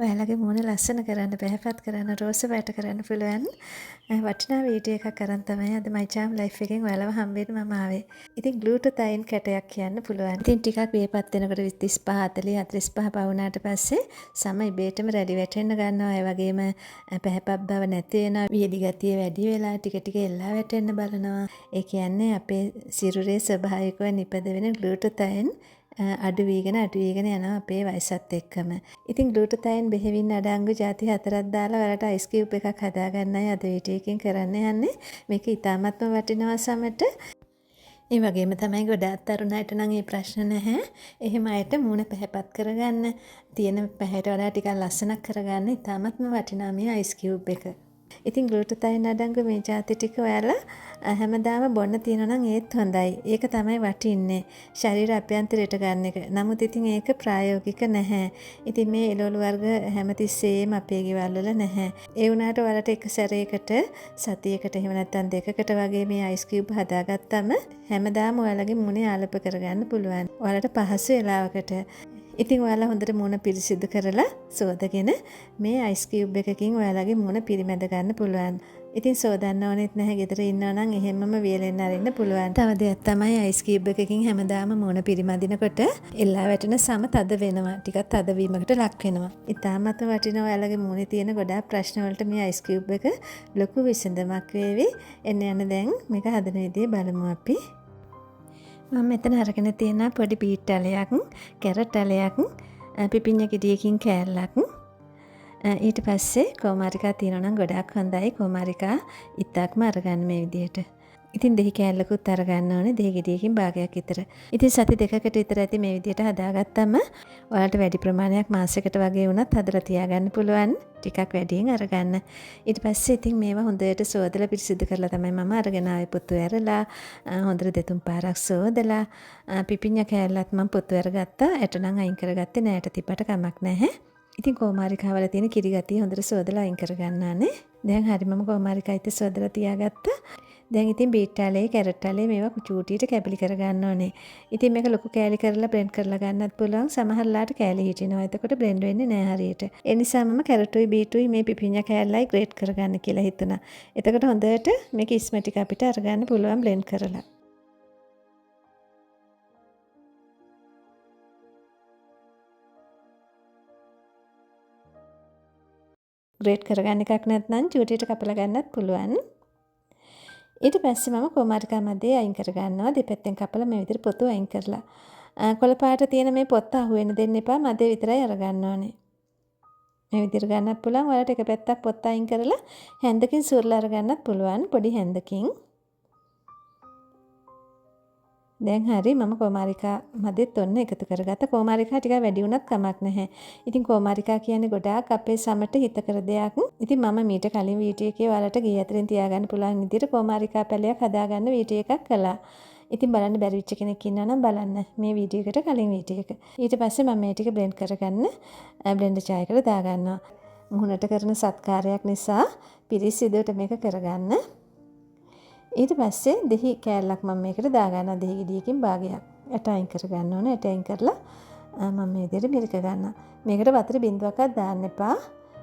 ඔයාලගේ මූණ ලස්සන කරන්න, පැහැපත් කරන්න, රෝස පාට කරන්න පුළුවන් වටිනා වීඩියෝ එකක් අරන් තමයි අද My Charm Life එකෙන් ඔයාලව හම්බෙන්න මම ආවේ. ඉතින් ග්ලූටතයින් කැටයක් කියන්න පුළුවන්. ඉතින් ටිකක් වියපත් වෙනකොට 35 40 45 පවුනාට පස්සේ සම ඉබේටම රැලි වැටෙන්න ගන්නවා. ඒ වගේම පැහැපත් බව නැති වෙනවා. වියලි ගතිය වැඩි වෙලා ටික ටික එල්ලා වැටෙන්න බලනවා. ඒ කියන්නේ අපේ සිරුරේ ස්වභාවිකව නිපද වෙන ග්ලූටතයින් අඩු වීගෙන යනවා අපේ වයසත් එක්කම. ඉතින් ග්ලූටතයින් බෙහෙවින් අඩංගු ಜಾති 4ක් දාලා ඔයාලට අයිස් කියුබ් එකක් හදාගන්නයි අද වීඩියෝ එකකින් කරන්න යන්නේ. මේක ඉතාමත්ම වටිනවා සමට. ඒ වගේම තමයි ගොඩාක් තරුණ අයට නම් මේ ප්‍රශ්න නැහැ. එහෙම අයට මූණ පැහැපත් කරගන්න, තියෙන පැහැයට වඩා ටිකක් ලස්සනක් කරගන්න ඉතාමත්ම වටිනා මේ අයිස් කියුබ් එක. ඉතින් ග්ලූටතයින් අඩංගු මේ ಜಾති ටික ඔයාලා හැමදාම බොන්න තියෙනවා නම් ඒත් හොඳයි. ඒක තමයි වටින්නේ. ශරීර අභ්‍යන්තරයට ගන්න එක. නමුත් ඉතින් ඒක ප්‍රායෝගික නැහැ. ඉතින් මේ එළවලු වර්ග හැමතිස්සෙම අපේ ගෙවල් වල නැහැ. ඒ වුණාට ඔයාලට එක සැරයකට සතියකට එහෙම නැත්නම් දෙකකට වගේ මේ අයිස් කියුබ් හදාගත්තම හැමදාම ඔයාලගේ මුණේ ආලප කරගන්න පුළුවන්. ඔයාලට පහසු වෙලාවකට. ඉතින් ඔයාලා හොඳට මූණ පිරිසිදු කරලා සෝදගෙන මේ අයිස් කියුබ් එකකින් ඔයාලගේ මූණ පිරිමැද ගන්න පුළුවන්. ඉතින් සෝදන්න ඕනෙත් නැහැ. ගෙදර ඉන්නවා නම් එහෙමම වියලෙන්න අරින්න පුළුවන්. තව දෙයක් තමයි අයිස් කියුබ් එකකින් හැමදාම මූණ පිරිමදිනකොට එල්ලා වැටෙන සම තද වෙනවා. ටිකක් තදවීමකට ලක් වෙනවා. ඉතාමත් වටිනවා ඔයාලගේ මූණේ තියෙන ගොඩාක් ප්‍රශ්න වලට මේ අයිස් කියුබ් එක ලොකු විසඳුමක් වේවි. එන්න යන දැන් මේක හදන විදිය බලමු අපි. මම මෙතන අරගෙන තියෙන පොඩි බීට් ඇලයක්, කැරට් ඇලයක්, පිපිඤ්ඤ ගෙඩියකින් කෑල්ලක්. ඊට පස්සේ කොමාරිකා තියෙනවා නම් ගොඩාක් හොඳයි. කොමාරිකා ඉත්තක්ම අරගන්න මේ විදියට. ඉතින් දෙහි කෑල්ලකුත් අරගන්න ඕනේ. දෙහි ගෙඩියකින් භාගයක් විතර. ඉතින් සති දෙකකට විතර ඇති මේ විදියට හදාගත්තම ඔයාලට වැඩි ප්‍රමාණයක් මාසයකට වගේ වුණත් හදලා තියාගන්න පුළුවන්. ටිකක් වැඩියෙන් අරගන්න. ඊට පස්සේ ඉතින් මේවා හොඳට සෝදලා පිරිසිදු කරලා තමයි මම අරගෙන ආවේ. පොතු ඇරලා හොඳට දෙතුන් පාරක් සෝදලා පිපිඤ්ඤ කෑල්ලත් මම පොතු ඇරගත්තා. ඇට නම් අයින් කරගත්තේ නෑ. ඇට තිබ්බට කමක් නැහැ. ඉතින් කොමාරිකාවල තියෙන කිරි ගතිය හොඳට සෝදලා අයින් කරගන්නානේ. දැන් හරි මම කොමාරිකායිත් සෝදලා තියාගත්තා. දැන් ඉතින් බීට් ඇලේ, කැරට් ඇලේ මේවා චූටියට කැපිලි කරගන්න ඕනේ. ඉතින් මේක ලොකු කෑලි කරලා බ්ලෙන්ඩ් කරලා ගන්නත් පුළුවන්. සමහරලාට කෑලි හිටිනවා. එතකොට බ්ලෙන්ඩ් වෙන්නේ නැහැ හරියට. ඒ නිසා මම කැරටුයි බීටුයි මේ පිපිඤ්ඤ කෑල්ලයි ග්‍රේට් කරගන්න කියලා හිතුණා. එතකොට හොඳට මේක ඉස්ම ටික අපිට අරගන්න පුළුවන් බ්ලෙන්ඩ් කරලා. ග්‍රේට් කරගන්න එකක් නැත්නම් චූටියට කපලා ගන්නත් පුළුවන්. ඊට පස්සේ මම කොමාරිකා මැදේ අයින් කරගන්නවා. දෙපැත්තෙන් කපලා මේ විදිහට පොතු අයින් කරලා. කොළ පාට තියෙන මේ පොත්ත අහුවෙන්න දෙන්න එපා. මැදේ විතරයි අරගන්න ඕනේ. මේ විදිහට ගන්නත් පුළුවන්. ඔයාලට එක පැත්තක් පොත්ත අයින් කරලා හැන්දකින් සුරලා අරගන්නත් පුළුවන්. පොඩි හැන්දකින්. දැන් හරි මම කොමාරිකා මැදෙත් ඔන්න එකතු කරගත්තා. කොමාරිකා ටිකක් වැඩි වුණත් කමක් නැහැ. ඉතින් කොමාරිකා කියන්නේ ගොඩාක් අපේ සමට හිතකර දෙයක්. ඉතින් මම මීට කලින් වීඩියෝ එකේ ඔයාලට ගේ අතරින් තියාගන්න පුළුවන් විදිහට කොමාරිකා පැලයක් හදාගන්න වීඩියෝ එකක් කළා. ඉතින් බලන්න බැරි වෙච්ච කෙනෙක් ඉන්නවා නම් බලන්න මේ වීඩියෝ එකට කලින් වීඩියෝ එක. ඊට පස්සේ මම මේ ටික බ්ලෙන්ඩ් කරගන්න බ්ලෙන්ඩර් ජායකට දාගන්නවා. මුහුණට කරන සත්කාරයක් නිසා පිරිසිදුවට මේක කරගන්න. ඊට පස්සේ දෙහි කෑල්ලක් මම මේකට දාගන්නවා. දෙහි ගෙඩියකින් භාගයක්. ඇට අයින් කරගන්න ඕනේ. ඇට අයින් කරලා මම මේ විදිහට මිරික ගන්නවා. මේකට වතුර බින්දුවක්වත් දාන්න එපා.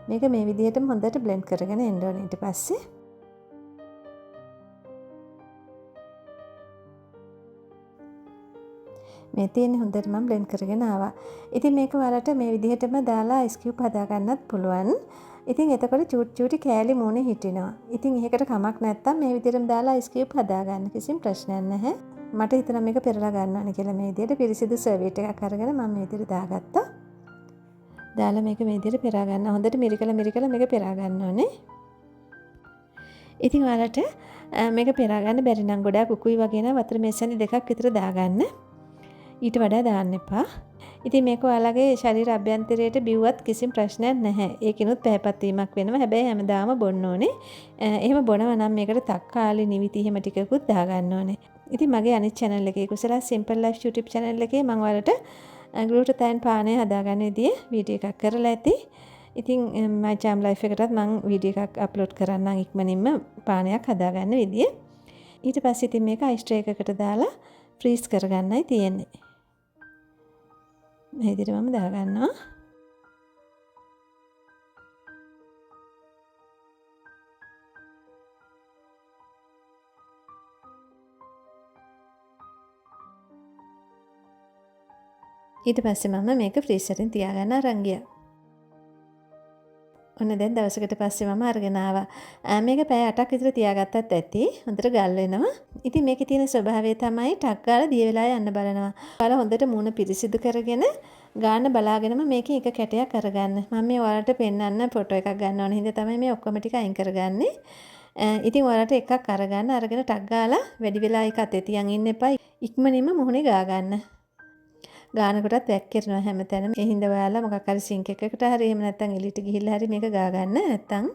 මේක මේ විදිහටම හොඳට බ්ලෙන්ඩ් කරගෙන එන්න ඕනේ. ඊට පස්සේ මේ තියෙන්නේ හොඳට මම බ්ලෙන්ඩ් කරගෙන ආවා. ඉතින් මේක ඔයාලට මේ විදිහටම දාලා අයිස් කියුබ් හදාගන්නත් පුළුවන්. ඉතින් එතකොට චූටි කෑලි මූණේ හිටිනවා. ඉතින් එහෙකට කමක් නැත්තම් මේ විදිහටම දාලා අයිස් කියුබ් හදාගන්න කිසිම ප්‍රශ්නයක් නැහැ. මට හිතෙනවා මේක පෙරලා ගන්න ඕනේ කියලා මේ විදිහට පිරිසිදු සර්වියට් එකක් අරගෙන මම මේ විදිහට දාගත්තා. දාලා මේක මේ විදිහට පෙරා ගන්න. හොඳට මිරිකලා මේක පෙරා ගන්න ඕනේ. ඉතින් ඔයාලට මේක පෙරා ගන්න බැරි නම් ගොඩාක් උකුයි වගේ නම් වතුර මේසෙන් දෙකක් විතර දාගන්න. ඊට වඩා දාන්න එපා. ඉතින් මේක ඔයාලගේ ශරීර අභ්‍යන්තරයට බිව්වත් කිසිම ප්‍රශ්නයක් නැහැ. ඒකිනුත් පැහැපත් වීමක් වෙනවා. හැබැයි හැමදාම බොන්න ඕනේ. එහෙම බොනවා නම් මේකට තක්කාලි නිවිති එහෙම ටිකකුත් දාගන්න ඕනේ. ඉතින් මගේ අනිත් channel එකේ කුසල simple life YouTube channel එකේ මම ඔයාලට ග්ලූටතයින් පානය හදාගන්න විදිය වීඩියෝ එකක් කරලා ඇති. ඉතින් My Charm Life එකටත් මම වීඩියෝ එකක් අප්ලෝඩ් කරන්නම් ඉක්මනින්ම පානයක් හදාගන්න විදිය. ඊට පස්සේ ඉතින් මේක අයිස් ට්‍රේ එකකට දාලා ෆ්‍රීස් කරගන්නයි තියෙන්නේ. මේ විදිහට මම දාගන්නවා. ඊට පස්සේ මම මේක ෆ්‍රීසරෙන් තියාගන්න අරන් ගියා. ඔන්න දැන් දවසකට පස්සේ මම අරගෙන ආවා. මේක පැය 8ක් විතර තියාගත්තත් ඇති. හොඳට ගල් වෙනවා. ඉතින් මේකේ තියෙන ස්වභාවය තමයි ටක් ගාලා දිය වෙලා යන්න බලනවා. ඔයාලා හොඳට මූණ පිරිසිදු කරගෙන ගාන බලාගෙනම මේකේ එක කැටයක් අරගන්න. මම මේ ඔයාලට පෙන්නන්න ෆොටෝ එකක් ගන්න ඕන හින්දා තමයි මේ ඔක්කොම ටික අයින් කරගන්නේ. ඉතින් ඔයාලට එකක් අරගන්න අරගෙන ටක් ගාලා වැඩි වෙලා ඒක අතේ තියන් ඉන්න එපා. ඉක්මනින්ම මුහුණේ ගා ගන්න. ගානකොටත් වැක්කිරනවා හැමතැනම. ඒ හින්දා ඔයාලා මොකක් හරි සිංක් එකකට හරි එහෙම නැත්නම් එළියට ගිහිල්ලා හරි මේක ගා ගන්න. නැත්නම්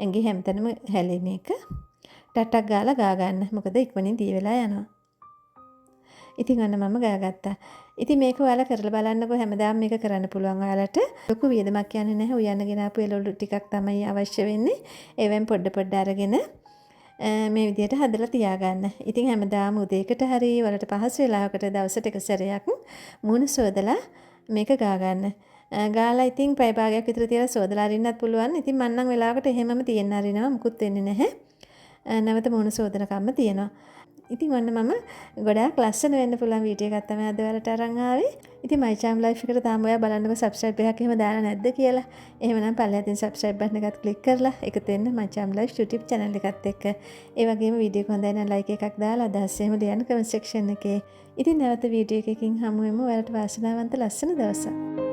ඇඟේ හැමතැනම හැලේ මේක. ටටක් ගාලා ගා ගන්න. මොකද ඉක්මනින් දිය වෙලා යනවා. ඉතින් අන්න මම ගාගත්තා. ඉතින් මේක ඔයාලා කරලා බලන්නකෝ. හැමදාම මේක කරන්න පුළුවන් ඔයාලට. ලොකු වියදමක් යන්නේ නැහැ. උයන්නගෙන ආපු එළවලු ටිකක් තමයි අවශ්‍ය වෙන්නේ. ඒවෙන් පොඩ අරගෙන මේ විදිහට හදලා තියාගන්න. ඉතින් හැමදාම උදේකට හරි වලට පහසු වෙලාවකට දවසට එක සැරයක් මූණ සෝදලා මේක ගා ගන්න. ගාලා ඉතින් පැය භාගයක් විතර තියලා සෝදලා අරින්නත් පුළුවන්. ඉතින් මම නම් වෙලාවකට එහෙමම තියන්න අරිනවා. මුකුත් වෙන්නේ නැහැ. නැවත මූණ සෝදන කම්ම තියෙනවා. ඉතින් ඔන්න මම ගොඩාක් ලස්සන වෙන්න පුළුවන් වීඩියෝ එකක් තමයි අද ඔයාලට අරන් ආවේ. ඉතින් my charm life එකට තාම ඔයා බලන්නකො subscribe එකක් එහෙම දාලා නැද්ද කියලා. එහෙමනම් පල්ලෙහාටින් subscribe button එකත් click කරලා එකතු වෙන්න my charm life YouTube channel එකත් එක්ක. ඒ වගේම වීඩියෝ එක හොඳයි නම් like එකක් දාලා අදහස් එහෙම ලියන්න comment section එකේ. ඉතින් නැවත වීඩියෝ එකකින් හමු වෙමු. ඔයාලට වාසනාවන්ත ලස්සන දවසක්.